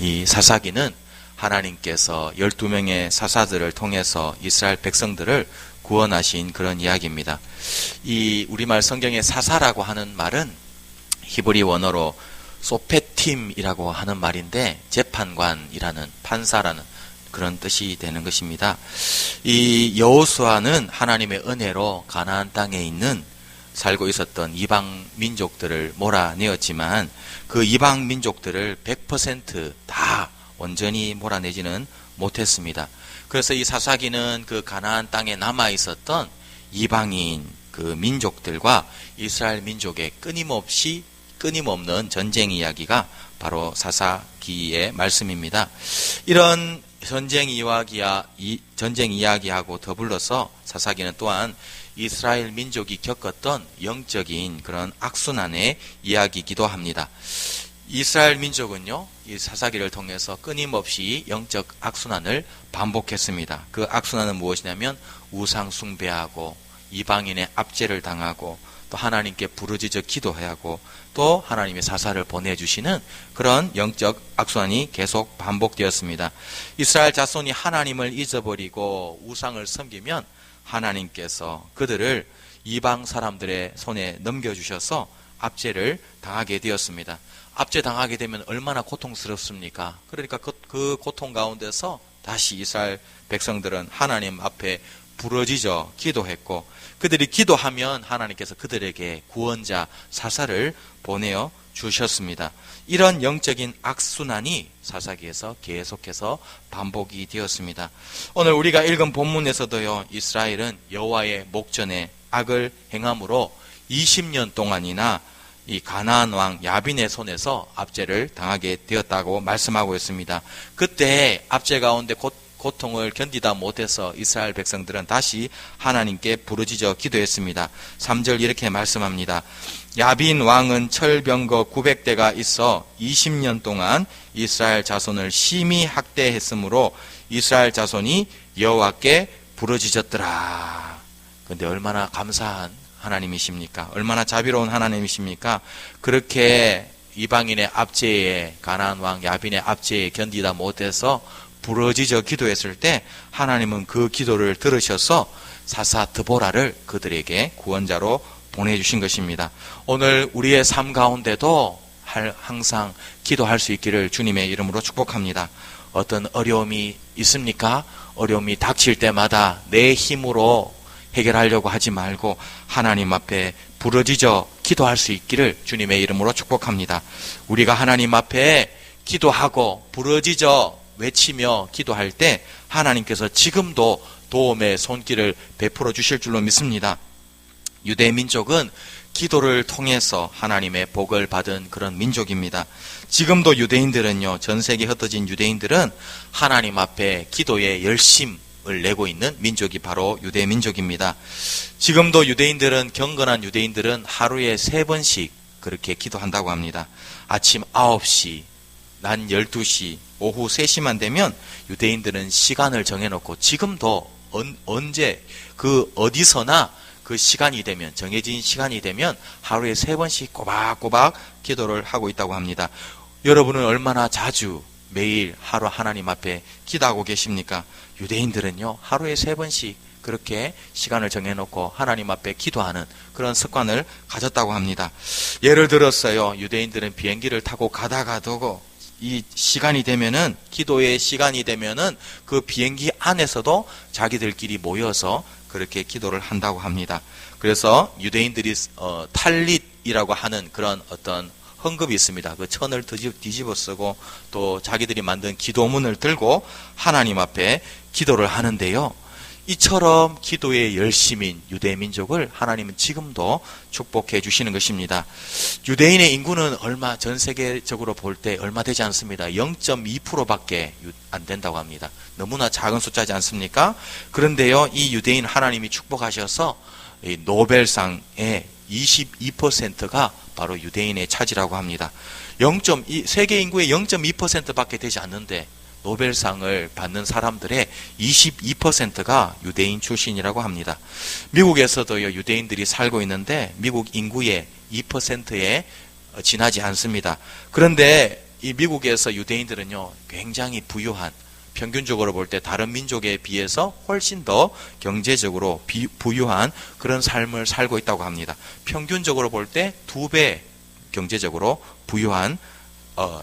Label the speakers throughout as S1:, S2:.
S1: 이 사사기는 하나님께서 12명의 사사들을 통해서 이스라엘 백성들을 구원하신 그런 이야기입니다. 이 우리말 성경의 사사라고 하는 말은 히브리 원어로 소페팀이라고 하는 말인데 재판관이라는, 판사라는 그런 뜻이 되는 것입니다. 이 여호수아는 하나님의 은혜로 가나안 땅에 있는 살고 있었던 이방 민족들을 몰아내었지만 그 이방 민족들을 100% 다 온전히 몰아내지는 못했습니다. 그래서 이 사사기는 그 가나안 땅에 남아 있었던 이방인 그 민족들과 이스라엘 민족의 끊임없는 전쟁 이야기가 바로 사사기의 말씀입니다. 이런 전쟁 이야기하고 더불어서 사사기는 또한 이스라엘 민족이 겪었던 영적인 그런 악순환의 이야기이기도 합니다. 이스라엘 민족은요, 이 사사기를 통해서 끊임없이 영적 악순환을 반복했습니다. 그 악순환은 무엇이냐면 우상 숭배하고 이방인의 압제를 당하고 또 하나님께 부르짖어 기도해야 하고 또 하나님의 사사를 보내주시는 그런 영적 악순환이 계속 반복되었습니다. 이스라엘 자손이 하나님을 잊어버리고 우상을 섬기면 하나님께서 그들을 이방 사람들의 손에 넘겨주셔서 압제를 당하게 되었습니다. 압제당하게 되면 얼마나 고통스럽습니까? 그러니까 그 고통 가운데서 다시 이스라엘 백성들은 하나님 앞에 부르짖어 기도했고 그들이 기도하면 하나님께서 그들에게 구원자 사사를 보내어 주셨습니다. 이런 영적인 악순환이 사사기에서 계속해서 반복이 되었습니다. 오늘 우리가 읽은 본문에서도요, 이스라엘은 여호와의 목전에 악을 행함으로 20년 동안이나 이 가나안 왕 야빈의 손에서 압제를 당하게 되었다고 말씀하고 있습니다. 그때 압제 가운데 고통을 견디다 못해서 이스라엘 백성들은 다시 하나님께 부르짖어 기도했습니다. 3절 이렇게 말씀합니다. 야빈 왕은 철병거 900대가 있어 20년 동안 이스라엘 자손을 심히 학대했으므로 이스라엘 자손이 여호와께 부르짖었더라. 그런데 얼마나 감사한 하나님이십니까? 얼마나 자비로운 하나님이십니까? 그렇게 이방인의 압제에, 가나안 왕 야빈의 압제에 견디다 못해서 부르짖어 기도했을 때 하나님은 그 기도를 들으셔서 사사 드보라를 그들에게 구원자로 보내주신 것입니다. 오늘 우리의 삶 가운데도 항상 기도할 수 있기를 주님의 이름으로 축복합니다. 어떤 어려움이 있습니까? 어려움이 닥칠 때마다 내 힘으로 해결하려고 하지 말고 하나님 앞에 부르짖어 기도할 수 있기를 주님의 이름으로 축복합니다. 우리가 하나님 앞에 기도하고 부르짖어 외치며 기도할 때 하나님께서 지금도 도움의 손길을 베풀어 주실 줄로 믿습니다. 유대 민족은 기도를 통해서 하나님의 복을 받은 그런 민족입니다. 지금도 유대인들은요, 전 세계에 흩어진 유대인들은 하나님 앞에 기도에 열심을 내고 있는 민족이 바로 유대 민족입니다. 지금도 유대인들은, 경건한 유대인들은 하루에 3번씩 그렇게 기도한다고 합니다. 아침 9시, 낮 12시, 오후 3시만 되면 유대인들은 시간을 정해놓고 지금도 언제 어디서나 그 시간이 되면, 정해진 시간이 되면 하루에 3번씩 꼬박꼬박 기도를 하고 있다고 합니다. 여러분은 얼마나 자주 매일 하루 하나님 앞에 기도하고 계십니까? 유대인들은요, 하루에 3번씩 그렇게 시간을 정해놓고 하나님 앞에 기도하는 그런 습관을 가졌다고 합니다. 예를 들었어요. 유대인들은 비행기를 타고 가다가도 이 시간이 되면은, 기도의 시간이 되면은 그 비행기 안에서도 자기들끼리 모여서 그렇게 기도를 한다고 합니다. 그래서 유대인들이 탈릿이라고 하는 그런 어떤 헌금이 있습니다. 그 천을 뒤집어 쓰고 또 자기들이 만든 기도문을 들고 하나님 앞에 기도를 하는데요. 이처럼 기도의 열심인 유대 민족을 하나님은 지금도 축복해 주시는 것입니다. 유대인의 인구는 전 세계적으로 볼 때 얼마 되지 않습니다. 0.2%밖에 안 된다고 합니다. 너무나 작은 숫자지 않습니까? 그런데요, 이 유대인 하나님이 축복하셔서 이 노벨상의 22%가 바로 유대인의 차지라고 합니다. 세계 인구의 0.2%밖에 되지 않는데 노벨상을 받는 사람들의 22%가 유대인 출신이라고 합니다. 미국에서도요, 유대인들이 살고 있는데 미국 인구의 2%에 지나지 않습니다. 그런데 이 미국에서 유대인들은요, 굉장히 부유한, 평균적으로 볼 때 다른 민족에 비해서 훨씬 더 경제적으로 부유한 그런 삶을 살고 있다고 합니다. 평균적으로 볼 때 2배 경제적으로 부유한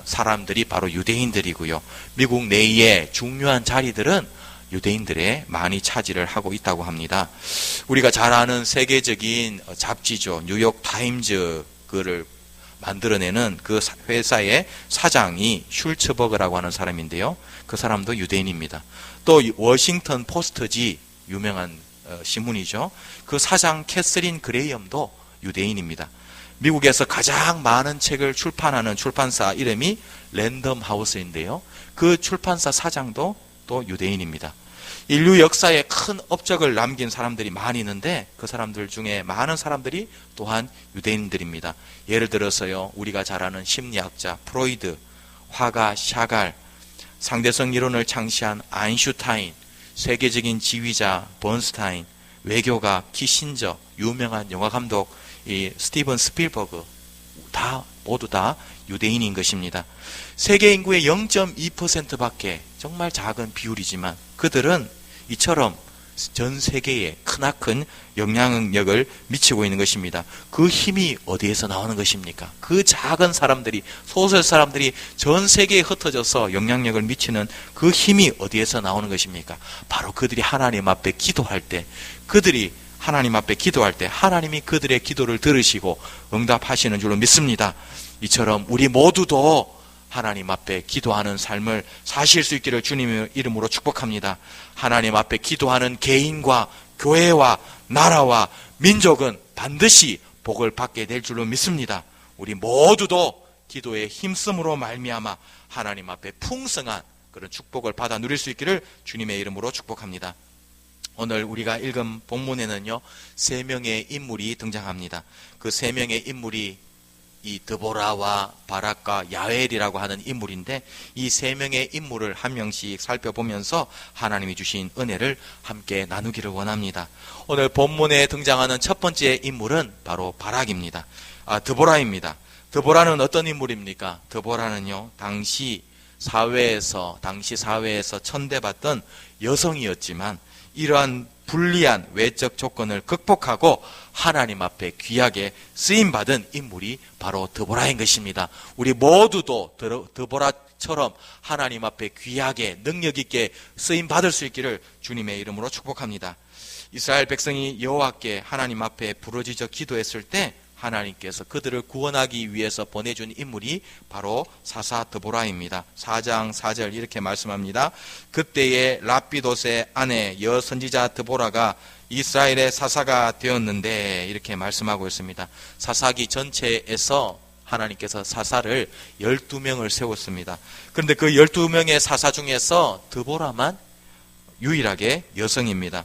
S1: 사람들이 바로 유대인들이고요. 미국 내의 중요한 자리들은 유대인들의 많이 차지를 하고 있다고 합니다. 우리가 잘 아는 세계적인 잡지죠. 뉴욕 타임즈 그를 만들어내는 그 회사의 사장이 슐츠버그라고 하는 사람인데요. 그 사람도 유대인입니다. 또 워싱턴 포스트지 유명한 신문이죠. 그 사장 캐서린 그레이엄도 유대인입니다. 미국에서 가장 많은 책을 출판하는 출판사 이름이 랜덤 하우스인데요. 그 출판사 사장도 또 유대인입니다. 인류 역사에 큰 업적을 남긴 사람들이 많이 있는데 그 사람들 중에 많은 사람들이 또한 유대인들입니다. 예를 들어서요, 우리가 잘 아는 심리학자 프로이드, 화가 샤갈, 상대성 이론을 창시한 아인슈타인, 세계적인 지휘자 번스타인, 외교가 키신저, 유명한 영화감독 이 스티븐 스필버그 모두 다 유대인인 것입니다. 세계 인구의 0.2%밖에 정말 작은 비율이지만 그들은 이처럼 전 세계에 크나큰 영향력을 미치고 있는 것입니다. 그 힘이 어디에서 나오는 것입니까? 그 작은 사람들이, 소수의 사람들이 전 세계에 흩어져서 영향력을 미치는 그 힘이 어디에서 나오는 것입니까? 바로 그들이 하나님 앞에 기도할 때, 하나님이 그들의 기도를 들으시고 응답하시는 줄로 믿습니다. 이처럼 우리 모두도 하나님 앞에 기도하는 삶을 사실 수 있기를 주님의 이름으로 축복합니다. 하나님 앞에 기도하는 개인과 교회와 나라와 민족은 반드시 복을 받게 될 줄로 믿습니다. 우리 모두도 기도의 힘쓰므로 말미암아 하나님 앞에 풍성한 그런 축복을 받아 누릴 수 있기를 주님의 이름으로 축복합니다. 오늘 우리가 읽은 본문에는요, 3명의 인물이 등장합니다. 그 3명의 인물이 이 드보라와 바락과 야엘이라고 하는 인물인데, 이 3명의 인물을 한 명씩 살펴보면서 하나님이 주신 은혜를 함께 나누기를 원합니다. 오늘 본문에 등장하는 첫 번째 인물은 바로 바락입니다. 드보라입니다. 드보라는 어떤 인물입니까? 드보라는요, 당시 사회에서 천대받던 여성이었지만 이러한 불리한 외적 조건을 극복하고 하나님 앞에 귀하게 쓰임받은 인물이 바로 드보라인 것입니다. 우리 모두도 드보라처럼 하나님 앞에 귀하게 능력 있게 쓰임받을 수 있기를 주님의 이름으로 축복합니다. 이스라엘 백성이 여호와께 하나님 앞에 부르짖어 기도했을 때 하나님께서 그들을 구원하기 위해서 보내준 인물이 바로 사사 드보라입니다. 4장 4절 이렇게 말씀합니다. 그때에 랍비돗의 아내 여선지자 드보라가 이스라엘의 사사가 되었는데, 이렇게 말씀하고 있습니다. 사사기 전체에서 하나님께서 사사를 12명을 세웠습니다. 그런데 그 12명의 사사 중에서 드보라만 유일하게 여성입니다.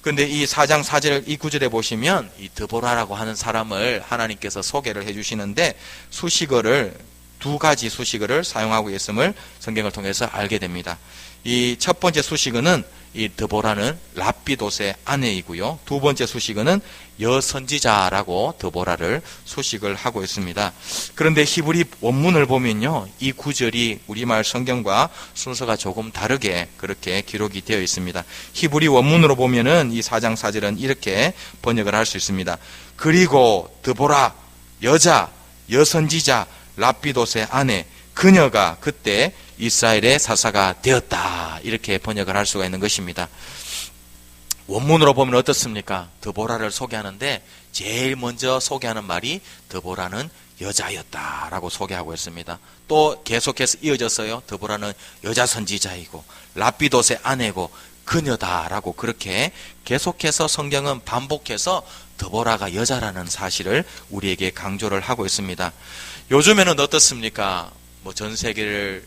S1: 그런데 이 4장 4절 이 9절에 보시면 이 드보라라고 하는 사람을 하나님께서 소개를 해주시는데, 수식어를 2가지 수식어를 사용하고 있음을 성경을 통해서 알게 됩니다. 이 첫 번째 수식어는 이 드보라는 랍비돗의 아내이고요. 두 번째 수식어는 여선지자라고 드보라를 수식을 하고 있습니다. 그런데 히브리 원문을 보면요, 이 구절이 우리말 성경과 순서가 조금 다르게 그렇게 기록이 되어 있습니다. 히브리 원문으로 보면은 이 4장 4절은 이렇게 번역을 할 수 있습니다. 그리고 드보라, 여자, 여선지자, 랍비돗의 아내, 그녀가 그때 이스라엘의 사사가 되었다, 이렇게 번역을 할 수가 있는 것입니다. 원문으로 보면 어떻습니까? 드보라를 소개하는데 제일 먼저 소개하는 말이 드보라는 여자였다라고 소개하고 있습니다. 또 계속해서 이어졌어요. 드보라는 여자 선지자이고 랍비돗의 아내고 그녀다라고 그렇게 계속해서 성경은 반복해서 드보라가 여자라는 사실을 우리에게 강조를 하고 있습니다. 요즘에는 어떻습니까? 전 세계를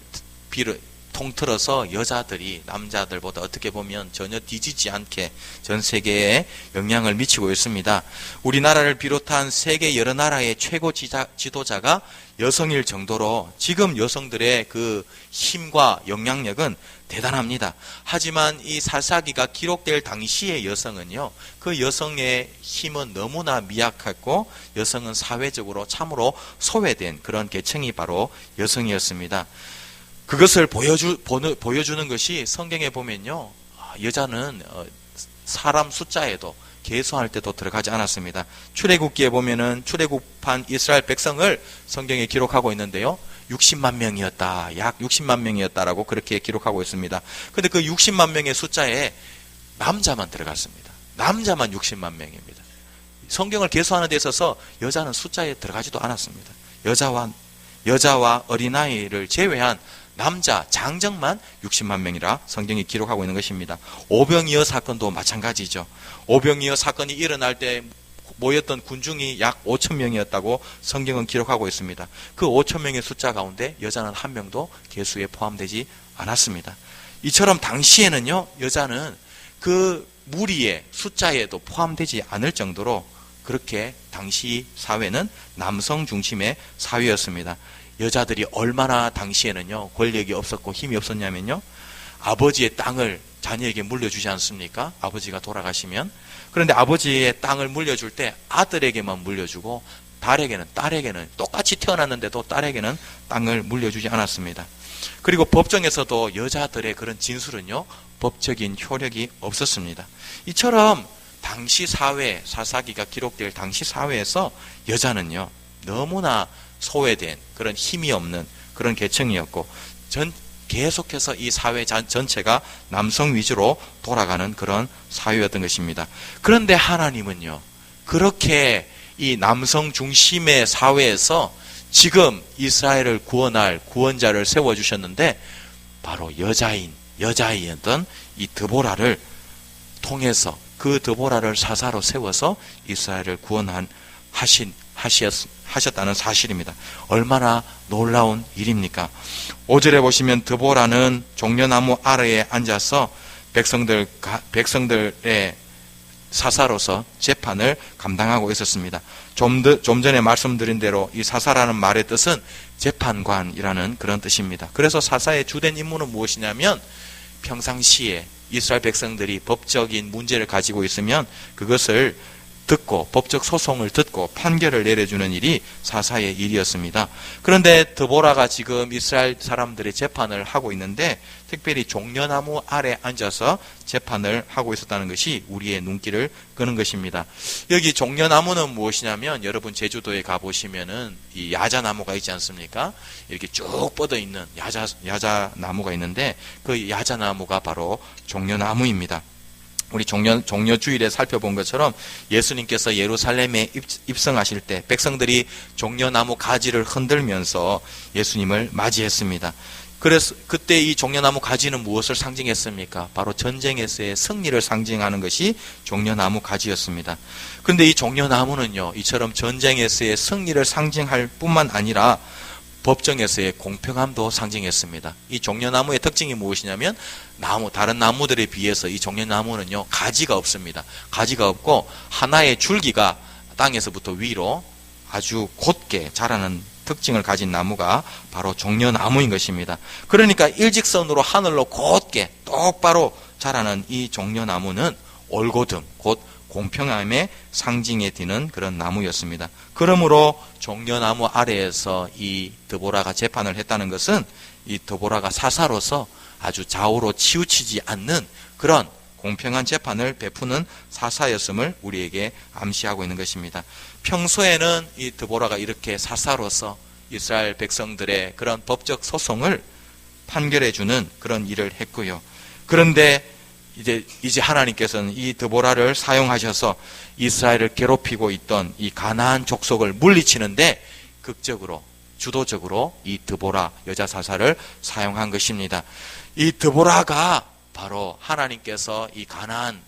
S1: 통틀어서 여자들이 남자들보다 어떻게 보면 전혀 뒤지지 않게 전 세계에 영향을 미치고 있습니다. 우리나라를 비롯한 세계 여러 나라의 최고 지도자가 여성일 정도로 지금 여성들의 그 힘과 영향력은 대단합니다. 하지만 이 사사기가 기록될 당시의 여성은요, 그 여성의 힘은 너무나 미약했고 여성은 사회적으로 참으로 소외된 그런 계층이 바로 여성이었습니다. 그것을 보여주는 것이 성경에 보면요, 여자는 사람 숫자에도 계수할 때도 들어가지 않았습니다. 출애굽기에 보면은 출애굽한 이스라엘 백성을 성경에 기록하고 있는데요, 60만 명이었다, 약 60만 명이었다라고 그렇게 기록하고 있습니다. 근데 그 60만 명의 숫자에 남자만 들어갔습니다. 남자만 60만 명입니다. 성경을 계수하는 데 있어서 여자는 숫자에 들어가지도 않았습니다. 여자와 어린아이를 제외한 남자 장정만 60만 명이라 성경이 기록하고 있는 것입니다. 오병이어 사건도 마찬가지죠. 오병이어 사건이 일어날 때 모였던 군중이 약 5천 명이었다고 성경은 기록하고 있습니다. 그 5천 명의 숫자 가운데 여자는 한 명도 계수에 포함되지 않았습니다. 이처럼 당시에는요, 여자는 그 무리의 숫자에도 포함되지 않을 정도로 그렇게 당시 사회는 남성 중심의 사회였습니다. 여자들이 얼마나 당시에는요, 권력이 없었고 힘이 없었냐면요, 아버지의 땅을 자녀에게 물려주지 않습니까? 아버지가 돌아가시면. 그런데 아버지의 땅을 물려줄 때 아들에게만 물려주고 딸에게는 똑같이 태어났는데도 딸에게는 땅을 물려주지 않았습니다. 그리고 법정에서도 여자들의 그런 진술은요, 법적인 효력이 없었습니다. 이처럼 당시 사회, 사사기가 기록될 당시 사회에서 여자는요, 너무나 소외된 그런 힘이 없는 그런 계층이었고, 계속해서 이 사회 전체가 남성 위주로 돌아가는 그런 사회였던 것입니다. 그런데 하나님은요, 그렇게 이 남성 중심의 사회에서 지금 이스라엘을 구원할 구원자를 세워주셨는데, 바로 여자이었던 이 드보라를 통해서 그 드보라를 사사로 세워서 이스라엘을 하셨다는 사실입니다. 얼마나 놀라운 일입니까? 5절에 보시면 드보라는 종려나무 아래에 앉아서 백성들의 사사로서 재판을 감당하고 있었습니다. 좀 전에 말씀드린 대로 이 사사라는 말의 뜻은 재판관이라는 그런 뜻입니다. 그래서 사사의 주된 임무는 무엇이냐면, 평상시에 이스라엘 백성들이 법적인 문제를 가지고 있으면 그것을 듣고 법적 소송을 듣고 판결을 내려주는 일이 사사의 일이었습니다. 그런데 드보라가 지금 이스라엘 사람들의 재판을 하고 있는데, 특별히 종려나무 아래 앉아서 재판을 하고 있었다는 것이 우리의 눈길을 끄는 것입니다. 여기 종려나무는 무엇이냐면, 여러분 제주도에 가보시면은 이 야자나무가 있지 않습니까? 이렇게 쭉 뻗어 있는 야자나무가 있는데, 그 야자나무가 바로 종려나무입니다. 우리 종려주일에 살펴본 것처럼 예수님께서 예루살렘에 입성하실 때 백성들이 종려나무 가지를 흔들면서 예수님을 맞이했습니다. 그래서 그때 이 종려나무 가지는 무엇을 상징했습니까? 바로 전쟁에서의 승리를 상징하는 것이 종려나무 가지였습니다. 그런데 이 종려나무는요, 이처럼 전쟁에서의 승리를 상징할 뿐만 아니라 법정에서의 공평함도 상징했습니다. 이 종려나무의 특징이 무엇이냐면, 다른 나무들에 비해서 이 종려나무는요, 가지가 없습니다. 가지가 없고 하나의 줄기가 땅에서부터 위로 아주 곧게 자라는 특징을 가진 나무가 바로 종려나무인 것입니다. 그러니까 일직선으로 하늘로 곧게 똑바로 자라는 이 종려나무는 올고듬, 곧 공평함의 상징에 드는 그런 나무였습니다. 그러므로 종려나무 아래에서 이 드보라가 재판을 했다는 것은 이 드보라가 사사로서 아주 좌우로 치우치지 않는 그런 공평한 재판을 베푸는 사사였음을 우리에게 암시하고 있는 것입니다. 평소에는 이 드보라가 이렇게 사사로서 이스라엘 백성들의 그런 법적 소송을 판결해주는 그런 일을 했고요. 그런데 이제 하나님께서는 이 드보라를 사용하셔서 이스라엘을 괴롭히고 있던 이 가나안 족속을 물리치는데 주도적으로 이 드보라 여자 사사를 사용한 것입니다. 이 드보라가 바로 하나님께서 이 가나안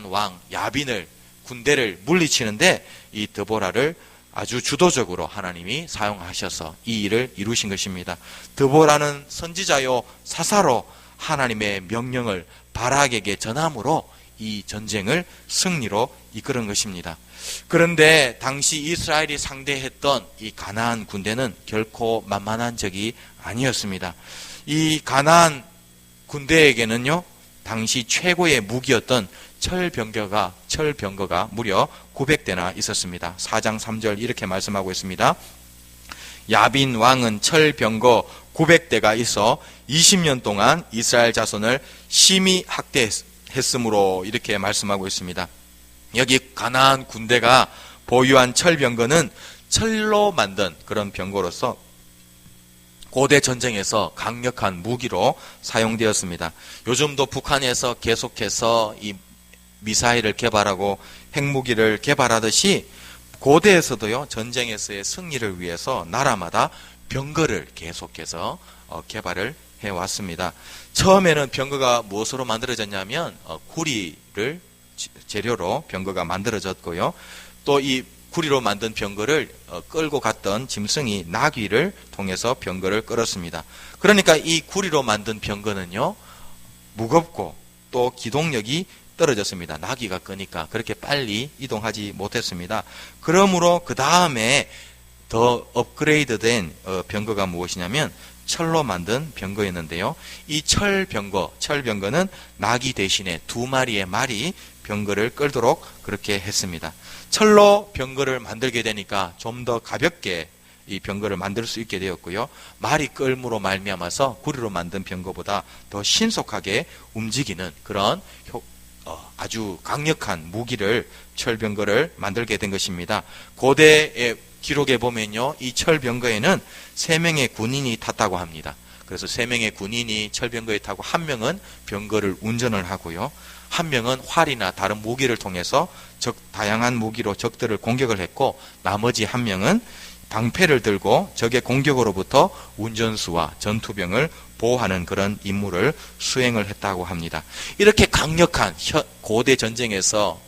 S1: 왕 야빈을 군대를 물리치는데 이 드보라를 아주 주도적으로 하나님이 사용하셔서 이 일을 이루신 것입니다. 드보라는 선지자요 사사로 하나님의 명령을 바락에게 전함으로 이 전쟁을 승리로 이끄는 것입니다. 그런데 당시 이스라엘이 상대했던 이 가나안 군대는 결코 만만한 적이 아니었습니다. 이 가나안 군대에게는요, 당시 최고의 무기였던 철병거가 무려 900대나 있었습니다. 4장 3절 이렇게 말씀하고 있습니다. 야빈 왕은 철병거 900대가 있어 20년 동안 이스라엘 자손을 심히 학대했으므로 이렇게 말씀하고 있습니다. 여기 가나안 군대가 보유한 철병거는 철로 만든 그런 병거로서 고대 전쟁에서 강력한 무기로 사용되었습니다. 요즘도 북한에서 계속해서 이 미사일을 개발하고 핵무기를 개발하듯이 고대에서도요, 전쟁에서의 승리를 위해서 나라마다 병거를 계속해서 개발을 해왔습니다. 처음에는 병거가 무엇으로 만들어졌냐면 구리를 재료로 병거가 만들어졌고요. 또 이 구리로 만든 병거를 끌고 갔던 짐승이 나귀를 통해서 병거를 끌었습니다. 그러니까 이 구리로 만든 병거는요, 무겁고 또 기동력이 떨어졌습니다. 나귀가 끄니까 그렇게 빨리 이동하지 못했습니다. 그러므로 그 다음에 더 업그레이드된 병거가 무엇이냐면 철로 만든 병거였는데요. 이 철병거는 나귀 대신에 2마리의 말이 병거를 끌도록 그렇게 했습니다. 철로 병거를 만들게 되니까 좀 더 가볍게 이 병거를 만들 수 있게 되었고요. 말이 끌므로 말미암아서 구리로 만든 병거보다 더 신속하게 움직이는 그런 아주 강력한 무기를 철병거를 만들게 된 것입니다. 고대의 기록에 보면요, 이 철병거에는 3명의 군인이 탔다고 합니다. 그래서 3명의 군인이 철병거에 타고 1명은 병거를 운전을 하고요, 1명은 활이나 다른 무기를 통해서 다양한 무기로 적들을 공격을 했고, 나머지 1명은 방패를 들고 적의 공격으로부터 운전수와 전투병을 보호하는 그런 임무를 수행을 했다고 합니다. 이렇게 강력한 고대 전쟁에서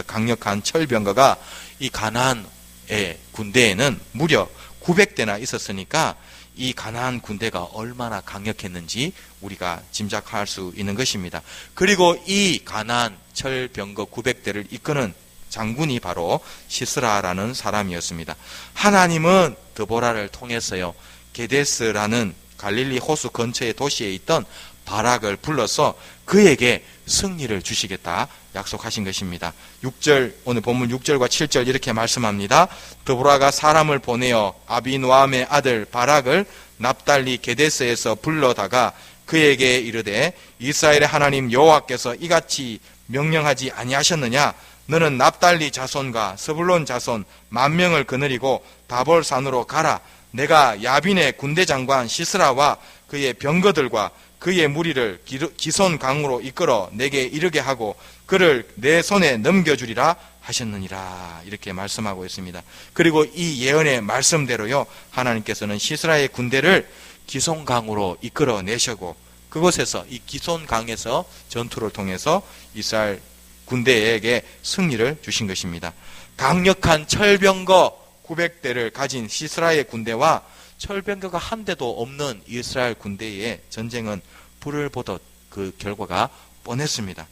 S1: 강력한 철병거가 이 가나안의 군대에는 무려 900대나 있었으니까 이 가나안 군대가 얼마나 강력했는지 우리가 짐작할 수 있는 것입니다. 그리고 이 가나안 철병거 900대를 이끄는 장군이 바로 시스라라는 사람이었습니다. 하나님은 드보라를 통해서요, 게데스라는 갈릴리 호수 근처의 도시에 있던 바락을 불러서 그에게 승리를 주시겠다 약속하신 것입니다. 6절, 오늘 본문 6절과 7절 이렇게 말씀합니다. 드보라가 사람을 보내어 아비노암의 아들 바락을 납달리 게데스에서 불러다가 그에게 이르되, 이스라엘의 하나님 여호와께서 이같이 명령하지 아니하셨느냐? 너는 납달리 자손과 스불론 자손 10,000명을 거느리고 다볼산으로 가라. 내가 야빈의 군대 장관 시스라와 그의 병거들과 그의 무리를 기손 강으로 이끌어 내게 이르게 하고 그를 내 손에 넘겨주리라 하셨느니라. 이렇게 말씀하고 있습니다. 그리고 이 예언의 말씀대로요, 하나님께서는 시스라의 군대를 기손 강으로 이끌어 내시고 그곳에서 이 기손 강에서 전투를 통해서 이스라엘 군대에게 승리를 주신 것입니다. 강력한 철병거 900대를 가진 시스라의 군대와 철병거가 한 대도 없는 이스라엘 군대의 전쟁은 불을 보듯 그 결과가 뻔했습니다.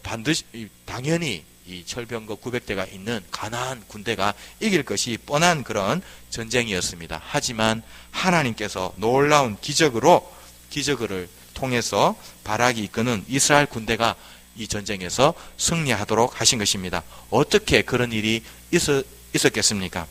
S1: 반드시 당연히 이 철병거 900대가 있는 가나안 군대가 이길 것이 뻔한 그런 전쟁이었습니다. 하지만 하나님께서 놀라운 기적을 통해서 바락이 이끄는 이스라엘 군대가 이 전쟁에서 승리하도록 하신 것입니다. 어떻게 그런 일이 있었겠습니까?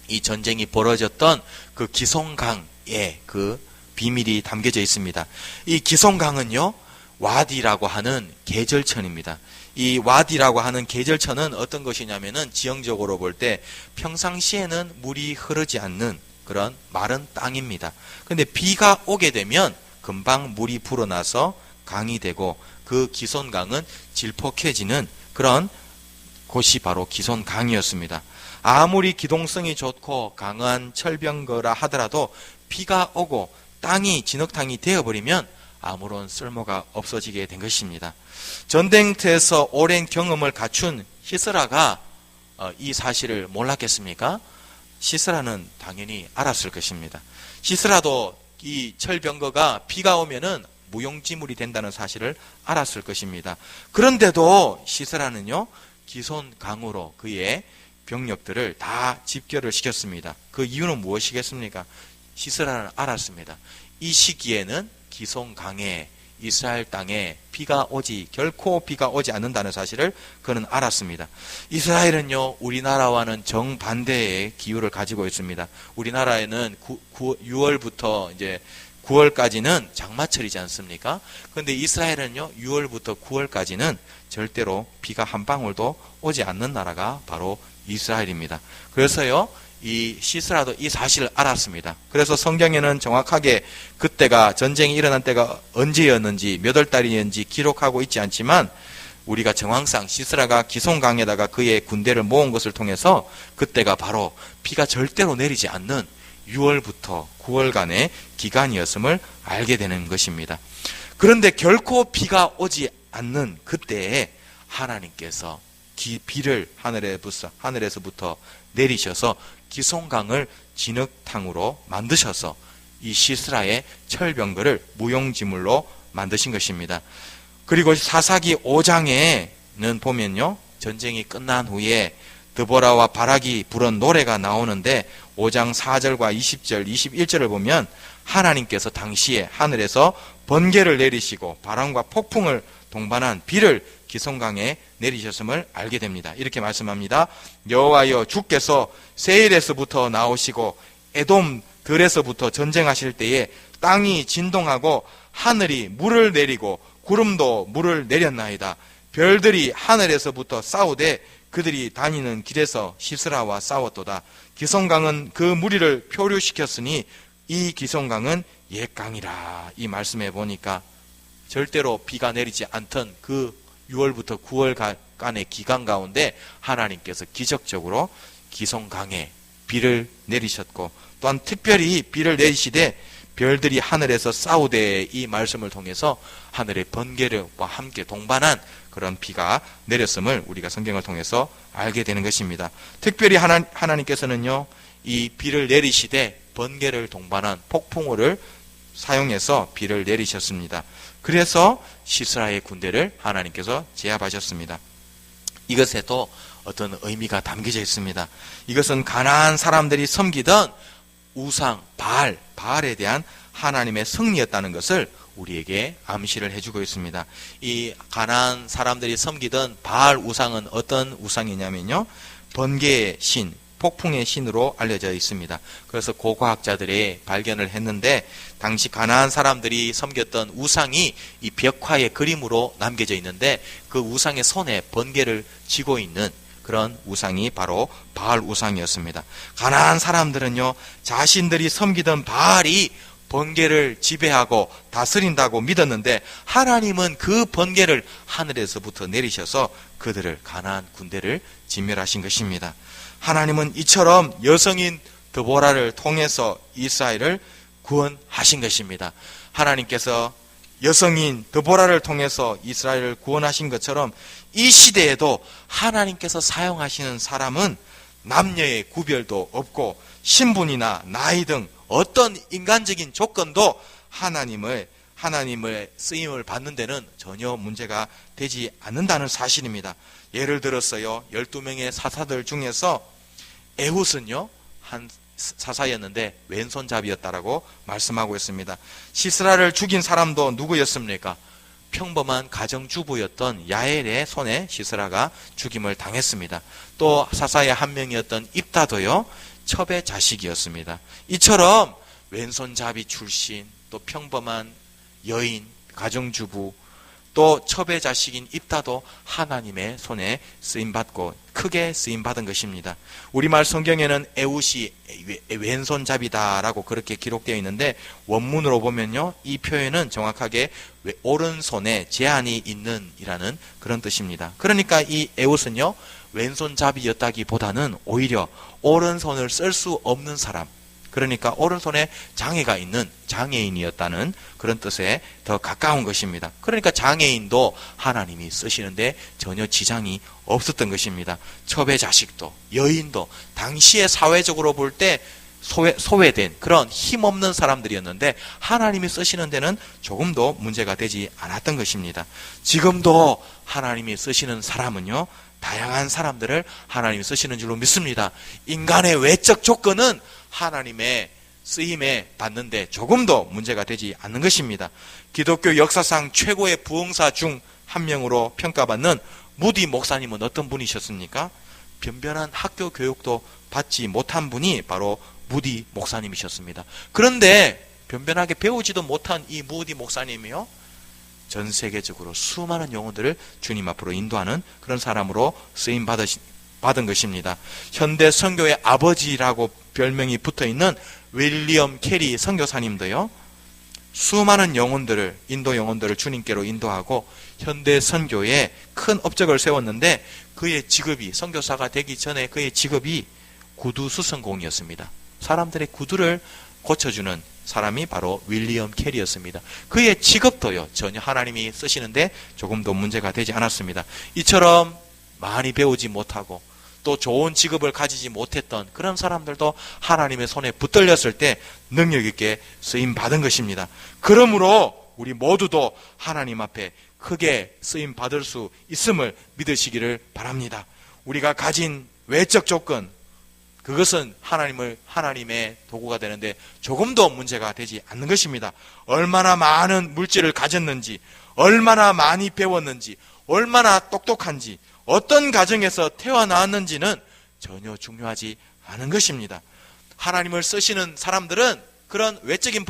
S1: 이 전쟁이 벌어졌던 그 기손강에 그 비밀이 담겨져 있습니다. 이 기손강은요, 와디라고 하는 계절천입니다. 이 와디라고 하는 계절천은 어떤 것이냐면은 지형적으로 볼 때 평상시에는 물이 흐르지 않는 그런 마른 땅입니다. 근데 비가 오게 되면 금방 물이 불어나서 강이 되고 그 기손강은 질퍽해지는 그런 곳이 바로 기손강이었습니다. 아무리 기동성이 좋고 강한 철병거라 하더라도 비가 오고 땅이 진흙탕이 되어버리면 아무런 쓸모가 없어지게 된 것입니다. 전쟁터에서 오랜 경험을 갖춘 시스라가 이 사실을 몰랐겠습니까? 시스라는 당연히 알았을 것입니다. 시스라도 이 철병거가 비가 오면은 무용지물이 된다는 사실을 알았을 것입니다. 그런데도 시스라는요, 기손강으로 그의 병력들을 다 집결을 시켰습니다. 그 이유는 무엇이겠습니까? 시스라는 알았습니다. 이 시기에는 기손강에 이스라엘 땅에 결코 비가 오지 않는다는 사실을 그는 알았습니다. 이스라엘은요, 우리나라와는 정반대의 기후를 가지고 있습니다. 우리나라에는 6월부터 이제 9월까지는 장마철이지 않습니까? 그런데 이스라엘은요, 6월부터 9월까지는 절대로 비가 한 방울도 오지 않는 나라가 바로 이스라엘입니다. 그래서요, 이 시스라도 이 사실을 알았습니다. 그래서 성경에는 정확하게 그때가, 전쟁이 일어난 때가 언제였는지, 몇 월 달이었는지 기록하고 있지 않지만, 우리가 정황상 시스라가 기손강에다가 그의 군대를 모은 것을 통해서 그때가 바로 비가 절대로 내리지 않는 6월부터 9월간의 기간이었음을 알게 되는 것입니다. 그런데 결코 비가 오지 않는 그때에 하나님께서 비를 하늘에서부터 내리셔서 기손강을 진흙탕으로 만드셔서 이 시스라의 철병거를 무용지물로 만드신 것입니다. 그리고 사사기 5장에는 보면요, 전쟁이 끝난 후에 드보라와 바락이 부른 노래가 나오는데 5장 4절과 20절, 21절을 보면 하나님께서 당시에 하늘에서 번개를 내리시고 바람과 폭풍을 동반한 비를 기손강에 내리셨음을 알게 됩니다. 이렇게 말씀합니다. 여호와여, 주께서 세일에서부터 나오시고 에돔 들에서부터 전쟁하실 때에 땅이 진동하고 하늘이 물을 내리고 구름도 물을 내렸나이다. 별들이 하늘에서부터 싸우되 그들이 다니는 길에서 시스라와 싸웠도다. 기손강은 그 무리를 표류시켰으니 이 기손강은 옛강이라. 이 말씀해 보니까 절대로 비가 내리지 않던 그 6월부터 9월간의 기간 가운데 하나님께서 기적적으로 기손강에 비를 내리셨고, 또한 특별히 비를 내리시되 별들이 하늘에서 싸우되, 이 말씀을 통해서 하늘의 번개와 함께 동반한 그런 비가 내렸음을 우리가 성경을 통해서 알게 되는 것입니다. 특별히 하나님께서는요, 이 비를 내리시되 번개를 동반한 폭풍우를 사용해서 비를 내리셨습니다. 그래서 시스라의 군대를 하나님께서 제압하셨습니다. 이것에도 어떤 의미가 담겨져 있습니다. 이것은 가나안 사람들이 섬기던 우상 바알에 대한 하나님의 승리였다는 것을 우리에게 암시를 해주고 있습니다. 이 가나안 사람들이 섬기던 바알 우상은 어떤 우상이냐면요, 번개의 신, 폭풍의 신으로 알려져 있습니다. 그래서 고고학자들이 발견을 했는데, 당시 가나안 사람들이 섬겼던 우상이 이 벽화의 그림으로 남겨져 있는데, 그 우상의 손에 번개를 쥐고 있는 그런 우상이 바로 바알 우상이었습니다. 가나안 사람들은요, 자신들이 섬기던 바알이 번개를 지배하고 다스린다고 믿었는데, 하나님은 그 번개를 하늘에서부터 내리셔서 그들을, 가나안 군대를 진멸하신 것입니다. 하나님은 이처럼 여성인 드보라를 통해서 이스라엘을 구원하신 것입니다. 하나님께서 여성인 드보라를 통해서 이스라엘을 구원하신 것처럼 이 시대에도 하나님께서 사용하시는 사람은 남녀의 구별도 없고 신분이나 나이 등 어떤 인간적인 조건도 하나님의 쓰임을 받는 데는 전혀 문제가 되지 않는다는 사실입니다. 예를 들었어요, 12명의 사사들 중에서 에훗은요, 한 사사였는데 왼손잡이였다라고 말씀하고 있습니다. 시스라를 죽인 사람도 누구였습니까? 평범한 가정주부였던 야엘의 손에 시스라가 죽임을 당했습니다. 또 사사의 한 명이었던 입다도요, 첩의 자식이었습니다. 이처럼 왼손잡이 출신, 또 평범한 여인, 가정주부, 또 첩의 자식인 입다도 하나님의 손에 쓰임받고 크게 쓰임받은 것입니다. 우리말 성경에는 에훗이 왼손잡이다라고 그렇게 기록되어 있는데, 원문으로 보면요, 이 표현은 정확하게 오른손에 제한이 있는 이라는 그런 뜻입니다. 그러니까 이 에훗은요, 왼손잡이였다기보다는 오히려 오른손을 쓸 수 없는 사람, 그러니까 오른손에 장애가 있는 장애인이었다는 그런 뜻에 더 가까운 것입니다. 그러니까 장애인도 하나님이 쓰시는데 전혀 지장이 없었던 것입니다. 첩의 자식도 여인도 당시에 사회적으로 볼 때 소외된 그런 힘없는 사람들이었는데 하나님이 쓰시는 데는 조금도 문제가 되지 않았던 것입니다. 지금도 하나님이 쓰시는 사람은요, 다양한 사람들을 하나님이 쓰시는 줄로 믿습니다. 인간의 외적 조건은 하나님의 쓰임에 받는데 조금도 문제가 되지 않는 것입니다. 기독교 역사상 최고의 부흥사 중 한 명으로 평가받는 무디 목사님은 어떤 분이셨습니까? 변변한 학교 교육도 받지 못한 분이 바로 무디 목사님이셨습니다. 그런데 변변하게 배우지도 못한 이 무디 목사님이요, 전 세계적으로 수많은 영혼들을 주님 앞으로 인도하는 그런 사람으로 쓰임 받은 것입니다. 현대 선교의 아버지라고 별명이 붙어있는 윌리엄 캐리 선교사님도요, 수많은 영혼들을, 인도 영혼들을 주님께로 인도하고 현대 선교에 큰 업적을 세웠는데 그의 직업이, 선교사가 되기 전에 그의 직업이 구두 수선공이었습니다. 사람들의 구두를 고쳐주는 사람이 바로 윌리엄 캐리였습니다. 그의 직업도요, 전혀 하나님이 쓰시는데 조금도 문제가 되지 않았습니다. 이처럼 많이 배우지 못하고 또 좋은 직업을 가지지 못했던 그런 사람들도 하나님의 손에 붙들렸을 때 능력 있게 쓰임 받은 것입니다. 그러므로 우리 모두도 하나님 앞에 크게 쓰임 받을 수 있음을 믿으시기를 바랍니다. 우리가 가진 외적 조건, 그것은 하나님의 도구가 되는데 조금도 문제가 되지 않는 것입니다. 얼마나 많은 물질을 가졌는지, 얼마나 많이 배웠는지, 얼마나 똑똑한지, 어떤 가정에서 태어났는지는 전혀 중요하지 않은 것입니다. 하나님을 쓰시는 사람들은 그런 외적인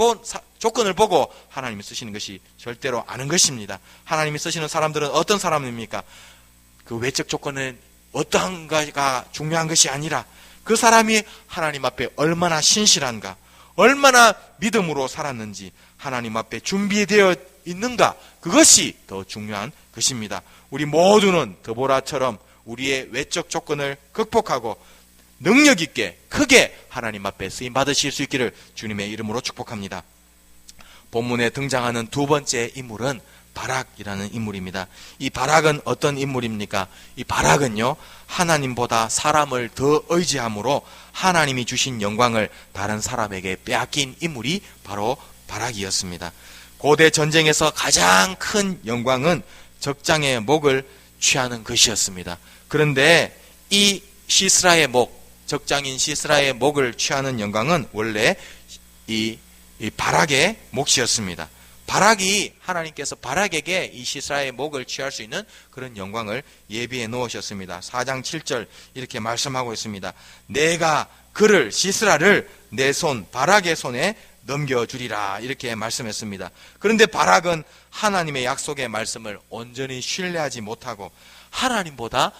S1: 조건을 보고 하나님이 쓰시는 것이 절대로 아는 것입니다. 하나님이 쓰시는 사람들은 어떤 사람입니까? 그 외적 조건은 어떠한가가 중요한 것이 아니라 그 사람이 하나님 앞에 얼마나 신실한가, 얼마나 믿음으로 살았는지, 하나님 앞에 준비되어 있는가, 그것이 더 중요한 것입니다. 우리 모두는 드보라처럼 우리의 외적 조건을 극복하고 능력 있게 크게 하나님 앞에 쓰임 받으실 수 있기를 주님의 이름으로 축복합니다. 본문에 등장하는 두 번째 인물은 바락이라는 인물입니다. 이 바락은 어떤 인물입니까? 이 바락은요, 하나님보다 사람을 더 의지함으로 하나님이 주신 영광을 다른 사람에게 빼앗긴 인물이 바로 바락이었습니다. 고대 전쟁에서 가장 큰 영광은 적장의 목을 취하는 것이었습니다. 그런데 이 시스라의 목, 적장인 시스라의 목을 취하는 영광은 원래 이 바락의 몫이었습니다. 바락이, 하나님께서 바락에게 이 시스라의 목을 취할 수 있는 그런 영광을 예비해 놓으셨습니다. 4장 7절 이렇게 말씀하고 있습니다. 내가 그를, 시스라를 내 손, 바락의 손에 넘겨주리라, 이렇게 말씀했습니다. 그런데 바락은 하나님의 약속의 말씀을 온전히 신뢰하지 못하고 하나님보다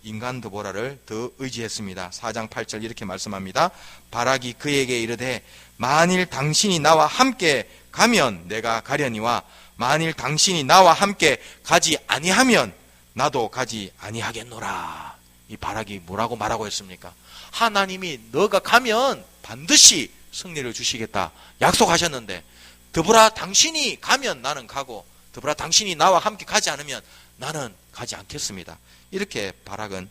S1: 인간 드보라를 더 의지했습니다. 4장 8절 이렇게 말씀합니다. 바락이 그에게 이르되 만일 당신이 나와 함께 가면 내가 가려니와 만일 당신이 나와 함께 가지 아니하면 나도 가지 아니하겠노라. 이 바락이 뭐라고 말하고 했습니까? 하나님이 너가 가면 반드시 승리를 주시겠다 약속하셨는데, 드보라 당신이 가면 나는 가고 드보라 당신이 나와 함께 가지 않으면 나는 가지 않겠습니다. 이렇게 바락은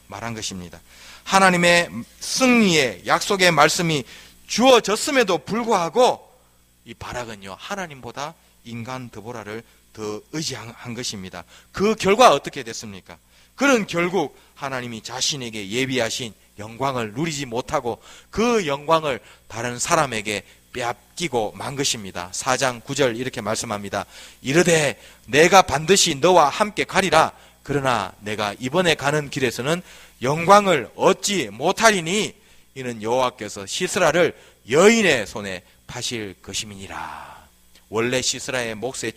S1: 말한 것입니다. 하나님의 승리의 약속의 말씀이 주어졌음에도 불구하고 이 바락은요, 하나님보다 인간 드보라를 더 의지한 것입니다. 그 결과 어떻게 됐습니까? 그는 결국 하나님이 자신에게 예비하신 영광을 누리지 못하고 그 영광을 다른 사람에게 빼앗기고 만 것입니다. 4장 9절 이렇게 말씀합니다. 이르되 내가 반드시 너와 함께 가리라. 그러나 내가 이번에 가는 길에서는 영광을 얻지 못하리니 이는 여호와께서 시스라를 여인의 손에 파실 것임이니라. 원래 시스라의 목의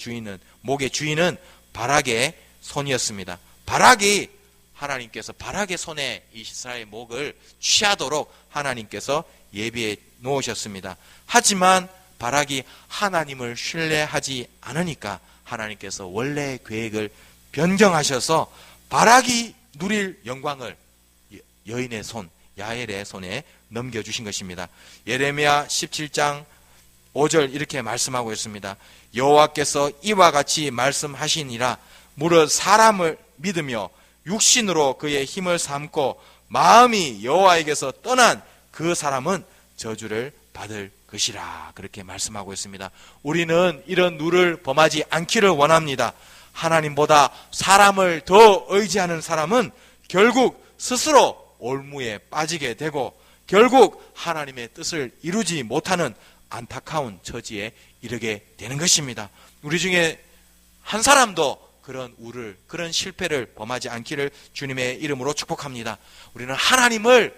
S1: 주인은 바락의 손이었습니다. 바락이, 하나님께서 바락의 손에 이 시스라의 목을 취하도록 하나님께서 예비해 놓으셨습니다. 하지만 바락이 하나님을 신뢰하지 않으니까 하나님께서 원래의 계획을 변경하셔서 바락이 누릴 영광을 여인의 손, 야엘의 손에 넘겨주신 것입니다. 예레미야 17장 5절 이렇게 말씀하고 있습니다. 여호와께서 이와 같이 말씀하시니라. 무릇 사람을 믿으며 육신으로 그의 힘을 삼고 마음이 여호와에게서 떠난 그 사람은 저주를 받을 것이라. 그렇게 말씀하고 있습니다. 우리는 이런 누를 범하지 않기를 원합니다. 하나님보다 사람을 더 의지하는 사람은 결국 스스로 올무에 빠지게 되고 결국 하나님의 뜻을 이루지 못하는 안타까운 처지에 이르게 되는 것입니다. 우리 중에 한 사람도 그런 우를, 그런 실패를 범하지 않기를 주님의 이름으로 축복합니다. 우리는 하나님을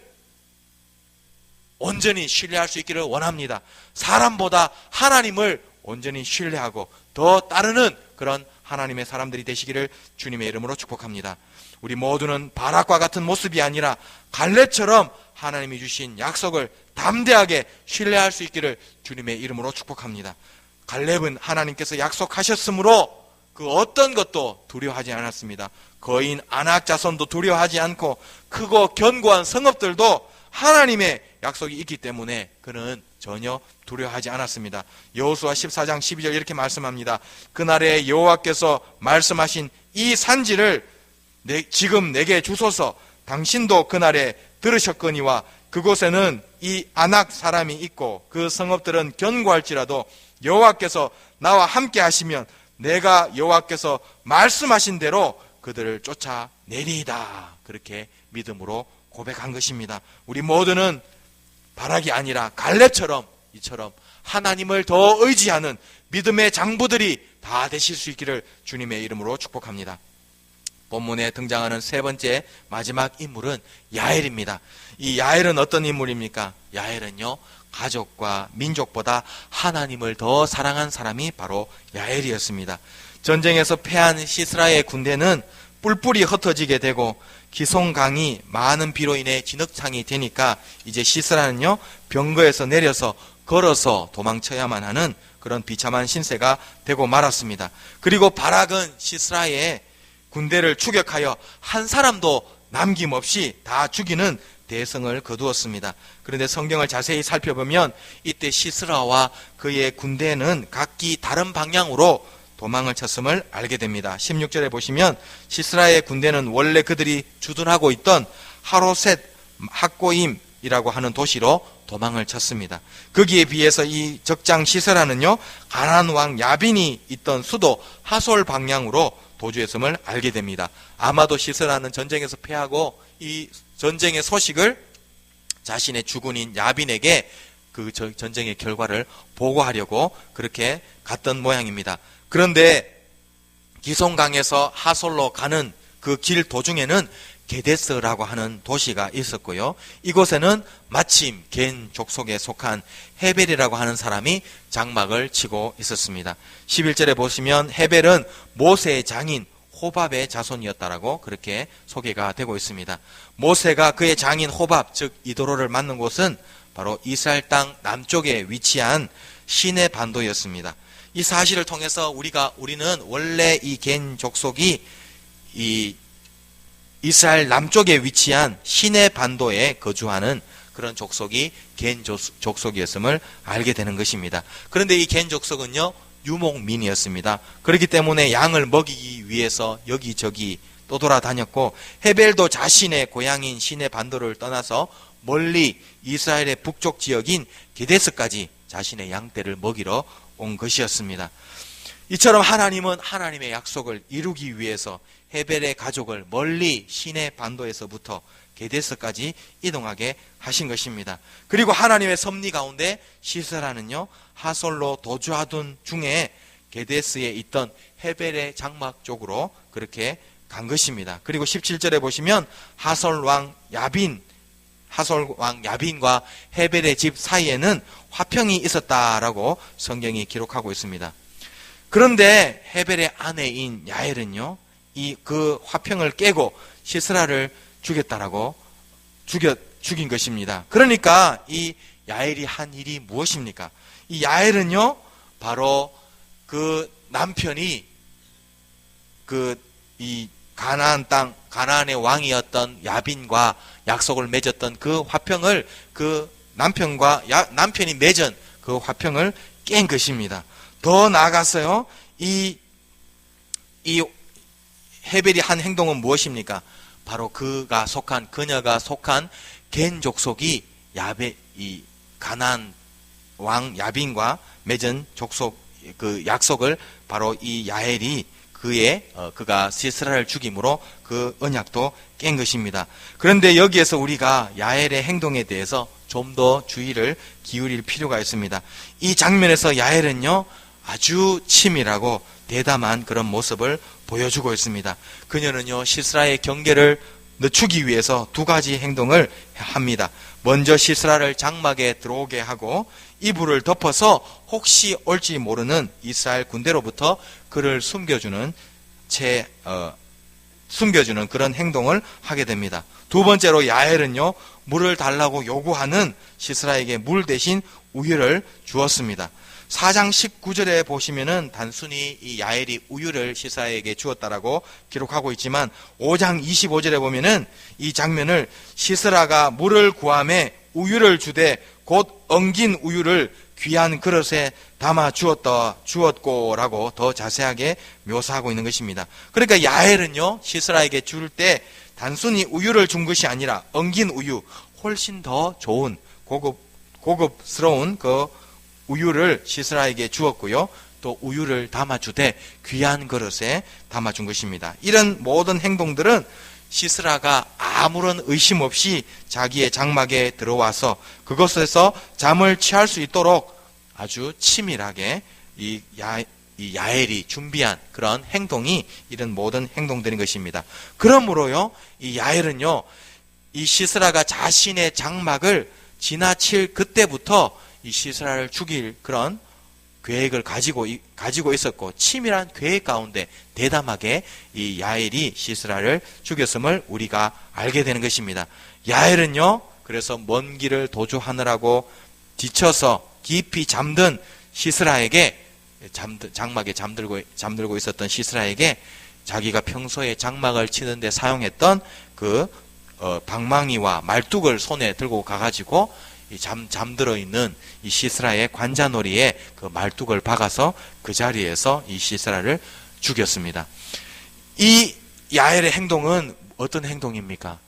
S1: 온전히 신뢰할 수 있기를 원합니다. 사람보다 하나님을 온전히 신뢰하고 더 따르는 그런 하나님의 사람들이 되시기를 주님의 이름으로 축복합니다. 우리 모두는 바락과 같은 모습이 아니라 갈렙처럼 하나님이 주신 약속을 담대하게 신뢰할 수 있기를 주님의 이름으로 축복합니다. 갈렙은 하나님께서 약속하셨으므로 그 어떤 것도 두려워하지 않았습니다. 거인 아낙 자손도 두려워하지 않고 크고 견고한 성읍들도 하나님의 약속이 있기 때문에 그는 전혀 두려워하지 않았습니다. 여호수아 14장 12절 이렇게 말씀합니다. 그날에 여호와께서 말씀하신 이 산지를 지금 내게 주소서. 당신도 그날에 들으셨거니와 그곳에는 이 아낙 사람이 있고 그 성읍들은 견고할지라도 여호와께서 나와 함께 하시면 내가 여호와께서 말씀하신 대로 그들을 쫓아내리이다. 그렇게 믿음으로 고백한 것입니다. 우리 모두는 바락이 아니라 갈렙처럼 이처럼 하나님을 더 의지하는 믿음의 장부들이 다 되실 수 있기를 주님의 이름으로 축복합니다. 본문에 등장하는 세 번째 마지막 인물은 야엘입니다. 이 야엘은 어떤 인물입니까? 야엘은요, 가족과 민족보다 하나님을 더 사랑한 사람이 바로 야엘이었습니다. 전쟁에서 패한 시스라의 군대는 뿔뿔이 흩어지게 되고 기송강이 많은 비로 인해 진흙탕이 되니까 이제 시스라는요, 병거에서 내려서 걸어서 도망쳐야만 하는 그런 비참한 신세가 되고 말았습니다. 그리고 바락은 시스라의 군대를 추격하여 한 사람도 남김없이 다 죽이는 대성을 거두었습니다. 그런데 성경을 자세히 살펴보면 이때 시스라와 그의 군대는 각기 다른 방향으로 도망을 쳤음을 알게 됩니다. 16절에 보시면 시스라의 군대는 원래 그들이 주둔하고 있던 하로셋 학고임이라고 하는 도시로 도망을 쳤습니다. 거기에 비해서 이 적장 시스라는요, 가나안 왕 야빈이 있던 수도 하솔 방향으로 도주했음을 알게 됩니다. 아마도 시스라는 전쟁에서 패하고 이 전쟁의 소식을 자신의 주군인 야빈에게 그 전쟁의 결과를 보고하려고 그렇게 갔던 모양입니다. 그런데 기송강에서 하솔로 가는 그 길 도중에는 게데스라고 하는 도시가 있었고요. 이곳에는 마침 겐 족속에 속한 헤벨이라고 하는 사람이 장막을 치고 있었습니다. 11절에 보시면 헤벨은 모세의 장인 호밥의 자손이었다라고 그렇게 소개가 되고 있습니다. 모세가 그의 장인 호밥, 즉 이도로를 만난 곳은 바로 이스라엘 땅 남쪽에 위치한 시내 반도였습니다. 이 사실을 통해서 우리는 원래 이 겐 족속이 이 이스라엘 남쪽에 위치한 시내 반도에 거주하는 그런 족속이 겐 족속이었음을 알게 되는 것입니다. 그런데 이 겐 족속은요, 유목민이었습니다. 그렇기 때문에 양을 먹이기 위해서 여기저기 떠돌아다녔고, 헤벨도 자신의 고향인 시내 반도를 떠나서 멀리 이스라엘의 북쪽 지역인 게데스까지 자신의 양떼를 먹이러 온 것이었습니다. 이처럼 하나님은 하나님의 약속을 이루기 위해서 헤벨의 가족을 멀리 시내 반도에서부터 게데스까지 이동하게 하신 것입니다. 그리고 하나님의 섭리 가운데 시스라는요, 하솔로 도주하던 중에 게데스에 있던 헤벨의 장막 쪽으로 그렇게 간 것입니다. 그리고 17절에 보시면 하솔 왕 야빈과 헤벨의 집 사이에는 화평이 있었다라고 성경이 기록하고 있습니다. 그런데 헤벨의 아내인 야엘은요, 그 화평을 깨고 시스라를 죽인 것입니다. 그러니까 이 야엘이 한 일이 무엇입니까? 이 야엘은요, 바로 그 남편이 이 가나안 땅, 가나안의 왕이었던 야빈과 약속을 맺었던 그 화평을 그 남편이 맺은 그 화평을 깬 것입니다. 더 나아가서요, 이 헤벨이 한 행동은 무엇입니까? 바로 그녀가 속한 겐 족속이 이 가나안 왕 야빈과 맺은 그 약속을 바로 이 야엘이 그가 시스라를 죽임으로 그 언약도 깬 것입니다. 그런데 여기에서 우리가 야엘의 행동에 대해서 좀 더 주의를 기울일 필요가 있습니다. 이 장면에서 야엘은요, 아주 치밀하고 대담한 그런 모습을 보여주고 있습니다. 그녀는요, 시스라의 경계를 늦추기 위해서 두 가지 행동을 합니다. 먼저 시스라를 장막에 들어오게 하고 이불을 덮어서 혹시 올지 모르는 이스라엘 군대로부터 그를 숨겨주는 그런 행동을 하게 됩니다. 두 번째로 야엘은요, 물을 달라고 요구하는 시스라에게 물 대신 우유를 주었습니다. 4장 19절에 보시면은 단순히 이 야엘이 우유를 시스라에게 주었다라고 기록하고 있지만 5장 25절에 보면은 이 장면을 시스라가 물을 구함에 우유를 주되 곧 엉긴 우유를 귀한 그릇에 담아 주었고라고 더 자세하게 묘사하고 있는 것입니다. 그러니까 야엘은요, 시스라에게 줄 때 단순히 우유를 준 것이 아니라 엉긴 우유, 훨씬 더 좋은 고급스러운 그 우유를 시스라에게 주었고요. 또 우유를 담아주되 귀한 그릇에 담아준 것입니다. 이런 모든 행동들은 시스라가 아무런 의심 없이 자기의 장막에 들어와서 그것에서 잠을 취할 수 있도록 아주 치밀하게 이 야엘이 준비한 그런 행동이 이런 모든 행동들인 것입니다. 그러므로요, 이 야엘은요, 이 시스라가 자신의 장막을 지나칠 그때부터 이 시스라를 죽일 그런 계획을 가지고 있었고, 치밀한 계획 가운데 대담하게 이 야엘이 시스라를 죽였음을 우리가 알게 되는 것입니다. 야엘은요, 그래서 먼 길을 도주하느라고 지쳐서 깊이 잠든 시스라에게, 장막에 잠들고 있었던 시스라에게 자기가 평소에 장막을 치는데 사용했던 그 방망이와 말뚝을 손에 들고 가가지고 잠들어 있는 이 시스라의 관자놀이에 그 말뚝을 박아서 그 자리에서 이 시스라를 죽였습니다. 이 야엘의 행동은 어떤 행동입니까?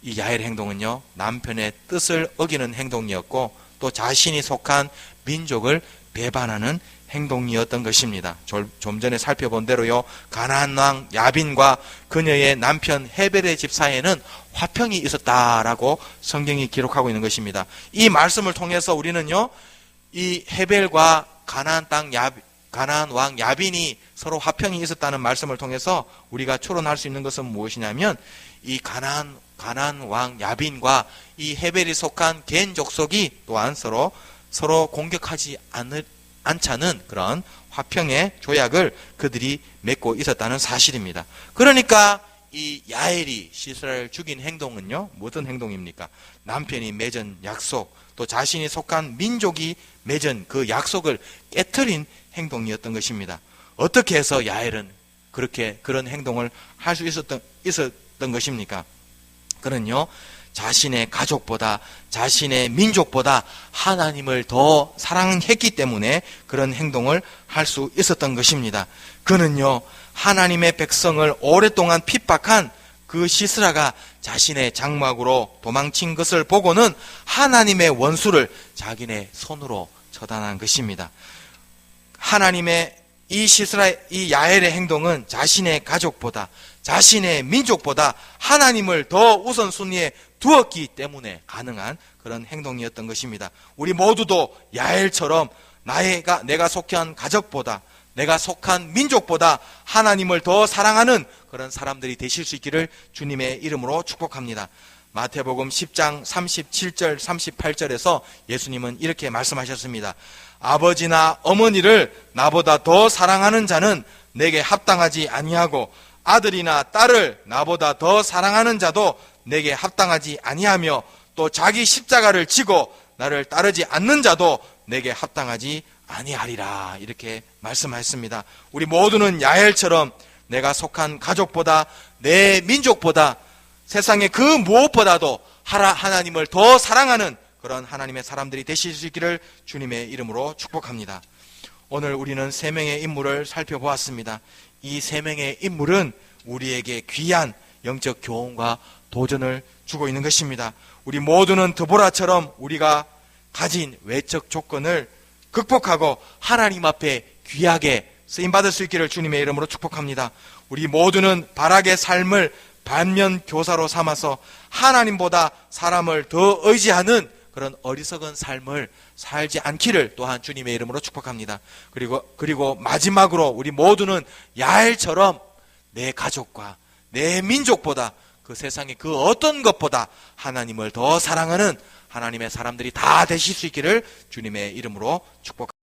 S1: 이 야엘의 행동은요, 남편의 뜻을 어기는 행동이었고 또 자신이 속한 민족을 배반하는 행동이었던 것입니다. 좀 전에 살펴본 대로요, 가나안 왕 야빈과 그녀의 남편 헤벨의 집 사이에는 화평이 있었다라고 성경이 기록하고 있는 것입니다. 이 말씀을 통해서 우리는요, 이 헤벨과 가나안 왕 야빈이 서로 화평이 있었다는 말씀을 통해서 우리가 추론할 수 있는 것은 무엇이냐면, 이 가나안 왕 야빈과 이 헤벨이 속한 겐 족속이 또한 서로 공격하지 않자는 그런 화평의 조약을 그들이 맺고 있었다는 사실입니다. 그러니까 이 야엘이 시스라를 죽인 행동은요, 무슨 행동입니까? 남편이 맺은 약속, 또 자신이 속한 민족이 맺은 그 약속을 깨트린 행동이었던 것입니다. 어떻게 해서 야엘은 그런 행동을 할 수 있었던 것입니까? 그는요, 자신의 가족보다, 자신의 민족보다 하나님을 더 사랑했기 때문에 그런 행동을 할 수 있었던 것입니다. 그는요, 하나님의 백성을 오랫동안 핍박한 그 시스라가 자신의 장막으로 도망친 것을 보고는 하나님의 원수를 자기네 손으로 처단한 것입니다. 하나님의 이 야엘의 행동은 자신의 가족보다, 자신의 민족보다 하나님을 더 우선순위에 두었기 때문에 가능한 그런 행동이었던 것입니다. 우리 모두도 야엘처럼 내가 속한 가족보다, 내가 속한 민족보다 하나님을 더 사랑하는 그런 사람들이 되실 수 있기를 주님의 이름으로 축복합니다. 마태복음 10장 37절 38절에서 예수님은 이렇게 말씀하셨습니다. 아버지나 어머니를 나보다 더 사랑하는 자는 내게 합당하지 아니하고 아들이나 딸을 나보다 더 사랑하는 자도 내게 합당하지 아니하며 또 자기 십자가를 지고 나를 따르지 않는 자도 내게 합당하지 아니하리라, 이렇게 말씀하셨습니다. 우리 모두는 야엘처럼 내가 속한 가족보다, 내 민족보다, 세상의 그 무엇보다도 하나님을 더 사랑하는 그런 하나님의 사람들이 되실 수 있기를 주님의 이름으로 축복합니다. 오늘 우리는 세 명의 인물을 살펴보았습니다. 이 세 명의 인물은 우리에게 귀한 영적 교훈과 도전을 주고 있는 것입니다. 우리 모두는 드보라처럼 우리가 가진 외적 조건을 극복하고 하나님 앞에 귀하게 쓰임받을 수 있기를 주님의 이름으로 축복합니다. 우리 모두는 바락의 삶을 반면 교사로 삼아서 하나님보다 사람을 더 의지하는 그런 어리석은 삶을 살지 않기를 또한 주님의 이름으로 축복합니다. 그리고 마지막으로 우리 모두는 야엘처럼 내 가족과 내 민족보다 그 세상의 그 어떤 것보다 하나님을 더 사랑하는 하나님의 사람들이 다 되실 수 있기를 주님의 이름으로 축복합니다.